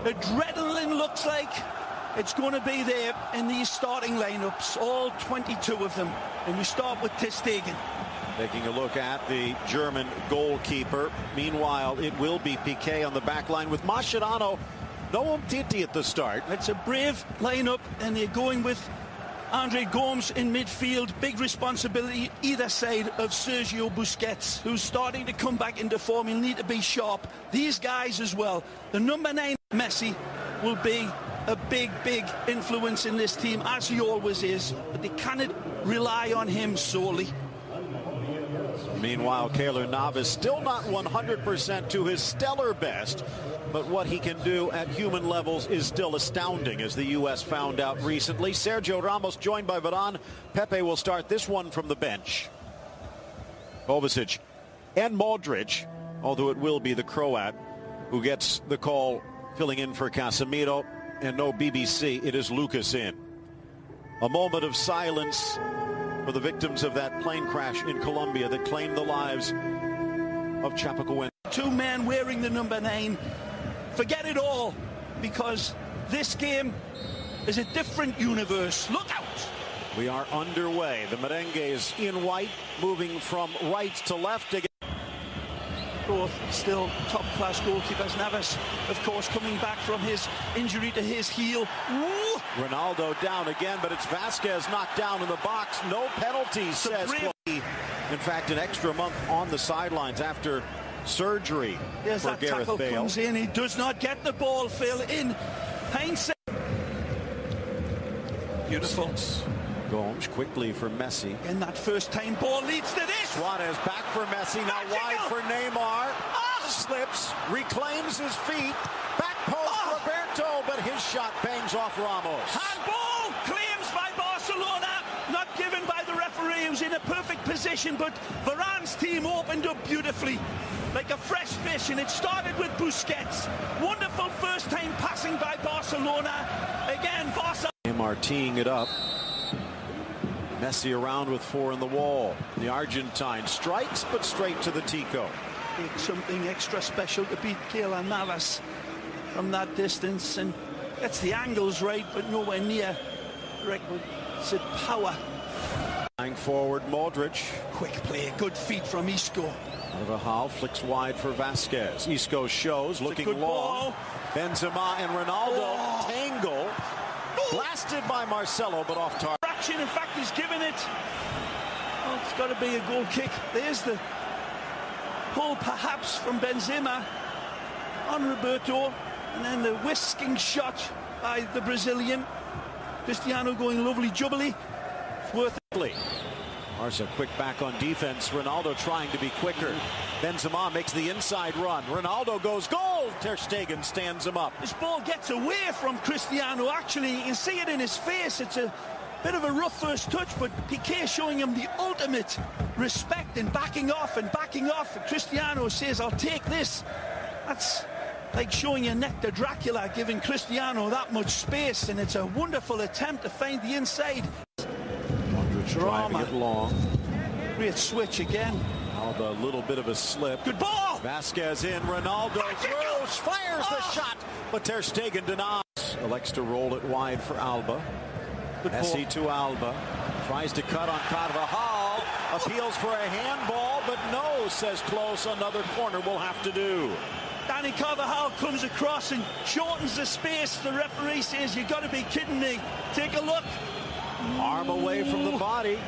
Adrenaline looks like it's going to be there in these starting lineups, all 22 of them. And we start with ter Stegen. Taking a look at the German goalkeeper. Meanwhile, it will be Piqué on the back line with Mascherano. No Umtiti at the start. It's a brave lineup, and they're going with Andre Gomes in midfield. Big responsibility either side of Sergio Busquets, who's starting to come back into form. He'll need to be sharp. These guys as well. The number 9, Messi, will be a big influence in this team, as he always is. But they cannot rely on him solely. Meanwhile, Keylor Navas still not 100% to his stellar best, but what he can do at human levels is still astounding, as the U.S. found out recently. Sergio Ramos joined by Varane. Pepe will start this one from the bench. Kovacic and Modric, although it will be the Croat who gets the call, filling in for Casemiro, and no BBC, it is Lucas in. A moment of silence for the victims of that plane crash in Colombia that claimed the lives of Chapecoense. 2 men wearing the number 9. Forget it all, because this game is a different universe. Look out! We are underway. The merengues in white, moving from right to left. Both still top-class goalkeepers. Navas, of course, coming back from his injury to his heel. Ooh. Ronaldo down again, but it's Vasquez knocked down in the box. No penalties, says Chloe. In fact, an extra month on the sidelines after surgery There's for that Gareth tackle Bale. Comes in. He does not get the ball, Phil, in hindsight. Beautiful. Gomes quickly for Messi. And that first-time ball leads to this. Suarez back for Messi, now wide for Neymar. Slips, reclaims his feet. Back post Roberto, but his shot bangs off Ramos. Handball claims by Barcelona, not given by the referee, who's in a perfect position, but Varane's team opened up beautifully, like a fresh fish, and it started with Busquets. Wonderful first-time passing by Barcelona. Again, Barca. Neymar teeing it up. Messi around with 4 in the wall. The Argentine strikes, but straight to the Tico. Something extra special to beat Keylor Navas from that distance, and gets the angles right, but nowhere near requisite power. Going forward, Modric. Quick play, good feet from Isco. Carvajal flicks wide for Vasquez. Isco shows, looking long. Ball. Benzema and Ronaldo tangle. Blasted by Marcelo, but off target. In fact, he's given it. Well, it's got to be a goal kick. There's the pull, perhaps, from Benzema on Roberto, and then the whisking shot by the Brazilian. Cristiano going lovely jubbly. It's worth it. Barca quick back on defense. Ronaldo trying to be quicker. Benzema makes the inside run. Ronaldo goes goal. Ter Stegen stands him up. This ball gets away from Cristiano. Actually, you can see it in his face. It's a bit of a rough first touch, but Piqué showing him the ultimate respect and backing off. And Cristiano says, I'll take this. That's like showing your neck to Dracula, giving Cristiano that much space, and it's a wonderful attempt to find the inside. Driving it long. Great switch again. Alba, a little bit of a slip. Good ball. Vasquez in. Ronaldo throws, fires the shot, but Ter Stegen denies. Elects to roll it wide for Alba. Good Messi ball. to Alba. Tries to cut on Carvajal. Appeals for a handball, but no, says Close. Another corner will have to do. Danny Carvajal comes across and shortens the space. The referee says, you got to be kidding me. Take a look. Arm away from the body.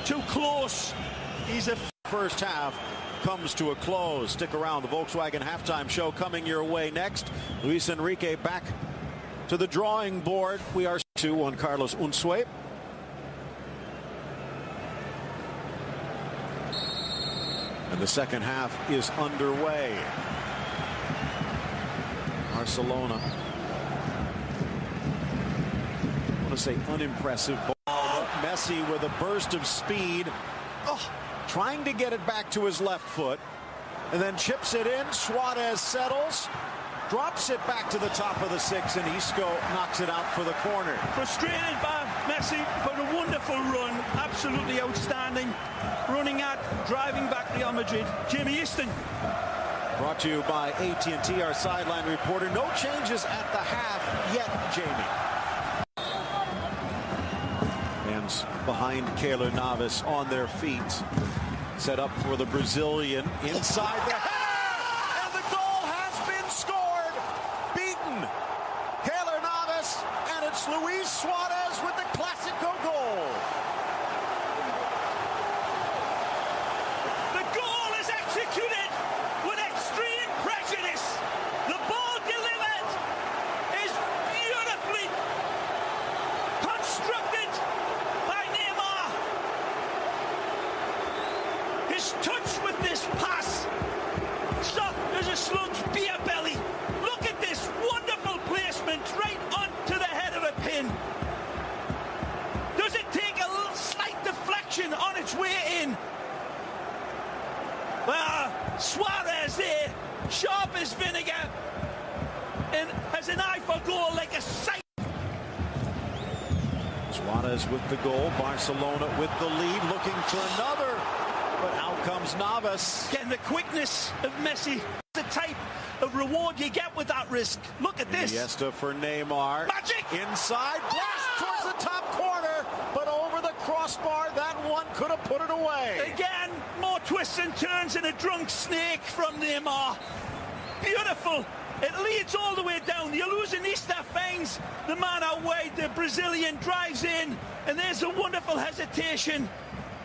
Too close. He's a first half comes to a close. Stick around. The Volkswagen halftime show coming your way next. Luis Enrique back to the drawing board. We are 2 on Carlos Unzué. And the second half is underway. Barcelona. I want to say unimpressive ball. Messi with a burst of speed. Trying to get it back to his left foot. And then chips it in. Suarez settles. Drops it back to the top of the 6, and Isco knocks it out for the corner. Frustrated by Messi, but a wonderful run. Absolutely outstanding. Running at, driving back Real Madrid. Jamie Easton. Brought to you by AT&T, our sideline reporter. No changes at the half yet, Jamie. Hands behind Keylor Navas on their feet. Set up for the Brazilian inside the header, and the goal has been scored. Beaten. Keylor Navas, and it's Luis Suarez with the Clásico goal. The goal is executed with extreme prejudice. The ball delivered is beautifully constructed by Neymar. His touch with this pass, soft as a slug's beer belly. Look at this wonderful placement right onto the head of a pin. Does it take a slight deflection on its way in? Suarez there, sharp as vinegar, and has an eye for goal like a sight. Suarez with the goal, Barcelona with the lead, looking for another, but out comes Navas. Getting the quickness of Messi, the type of reward you get with that risk. Look at this. Iniesta for Neymar. Magic! Inside, blast towards the top corner, but over the crossbar, that one could have put it away. Again, more twists and turns and a drunk snake from Neymar. Beautiful. It leads all the way down. The illusionista finds the man out wide. The Brazilian drives in, and there's a wonderful hesitation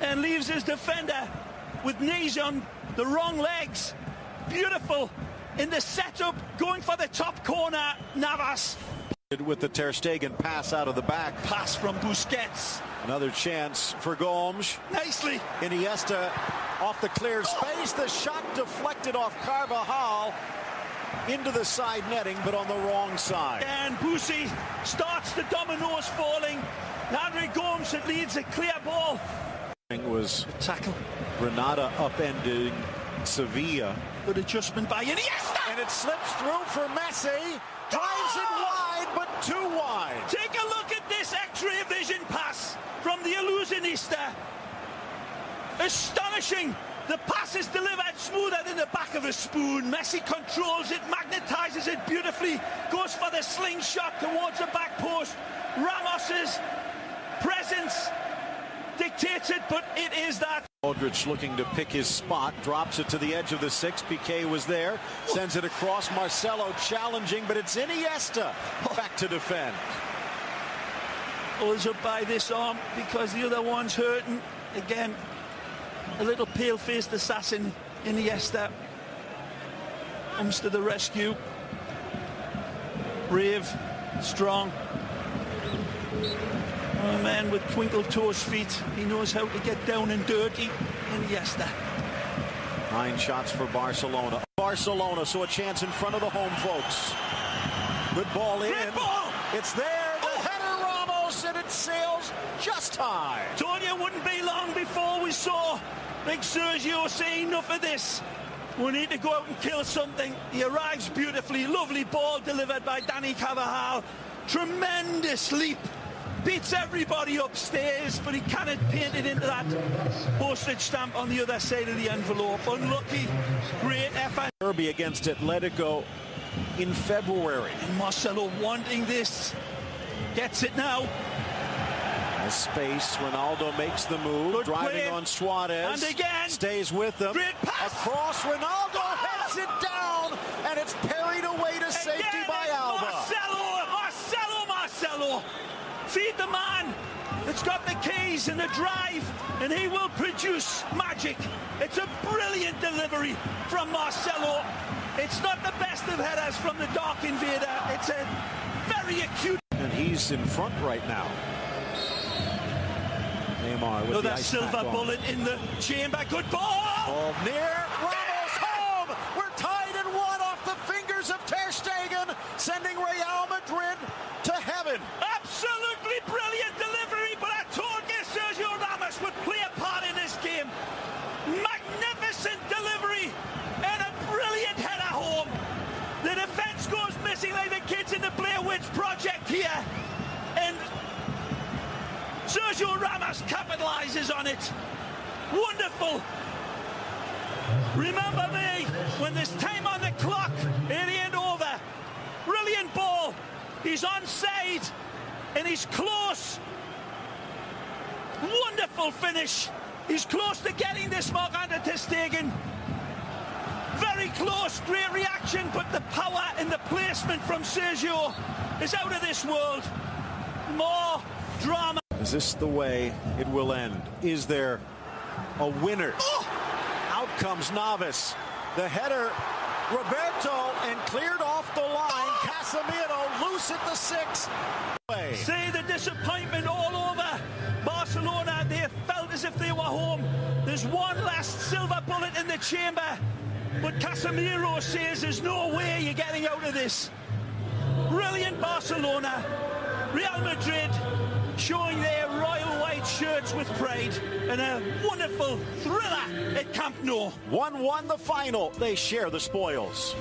and leaves his defender with knees on the wrong legs. Beautiful in the setup, going for the top corner, Navas. With the Ter Stegen pass out of the back. Pass from Busquets. Another chance for Gomes. Nicely. Iniesta off the clear space. The shot deflected off Carvajal into the side netting, but on the wrong side. And Busi starts the dominoes falling. Andre Gomes, it leads a clear ball. Was a tackle. Granada upending Sevilla. Good adjustment by Iniesta. And it slips through for Messi. Drives it wide, but too wide. Take a look at this X-ray vision pass from the illusionista. Astonishing. The pass is delivered smoother than the back of a spoon. Messi controls it, magnetizes it beautifully, goes for the slingshot towards the back post. Ramos's presence dictates it, but it is that. Aldrich looking to pick his spot, drops it to the edge of the six. Piqué was there, sends it across. Marcelo challenging, but it's Iniesta back to defend. Pulls up by this arm because the other one's hurting. Again, a little pale-faced assassin, Iniesta, comes to the rescue. Brave, strong. A man with twinkle toes feet. He knows how to get down and dirty. Iniesta. 9 shots for Barcelona. Barcelona, so a chance in front of the home folks. Good ball in. Great ball. It's there. The header, Ramos, and it sails just high. Told you it wouldn't be long before we saw big Sergio say enough of this. We need to go out and kill something. He arrives beautifully. Lovely ball delivered by Dani Carvajal. Tremendous leap. Beats everybody upstairs, but he cannot paint it into that postage stamp on the other side of the envelope. Unlucky. Great effort. Derby against Atletico in February. And Marcelo wanting this. Gets it now. Has space. Ronaldo makes the move. Good driving play. on Suarez. And again. Stays with them. Great pass. Across. Ronaldo heads it down. And it's parried away to safety again, by Alba. Marcelo. Feed the man that's got the keys and the drive, and he will produce magic. It's a brilliant delivery from Marcelo. It's not the best of headers from the Dark Invader. It's a very acute. And he's in front right now. Neymar with another the ice silver bullet in the chamber. Good ball. Ball near. Ramos home. We're tied at 1 off the fingers of Ter Stegen, sending Real Madrid to heaven. Absolutely brilliant delivery, but I told you Sergio Ramos would play a part in this game. Magnificent delivery and a brilliant header home. The defense goes missing like the kids in the Blair Witch Project here. And Sergio Ramos capitalizes on it. Wonderful. Remember me. when there's time on the clock, it ain't over. Brilliant ball. He's onside and he's close. Wonderful finish. He's close to getting this Marc-Andre ter Stegen. Very close, great reaction, but the power and the placement from Sergio is out of this world. More drama. Is this the way it will end? Is there a winner? Oh! Out comes Navas. The header, Roberto, and cleared off the line. Casemiro loose at the 6. See the disappointment all over Barcelona. They felt as if they were home. There's one last silver bullet in the chamber, but Casemiro says there's no way you're getting out of this. Brilliant Barcelona. Real Madrid showing their royal white shirts with pride, and a wonderful thriller at Camp Nou. 1-1 the final. They share the spoils.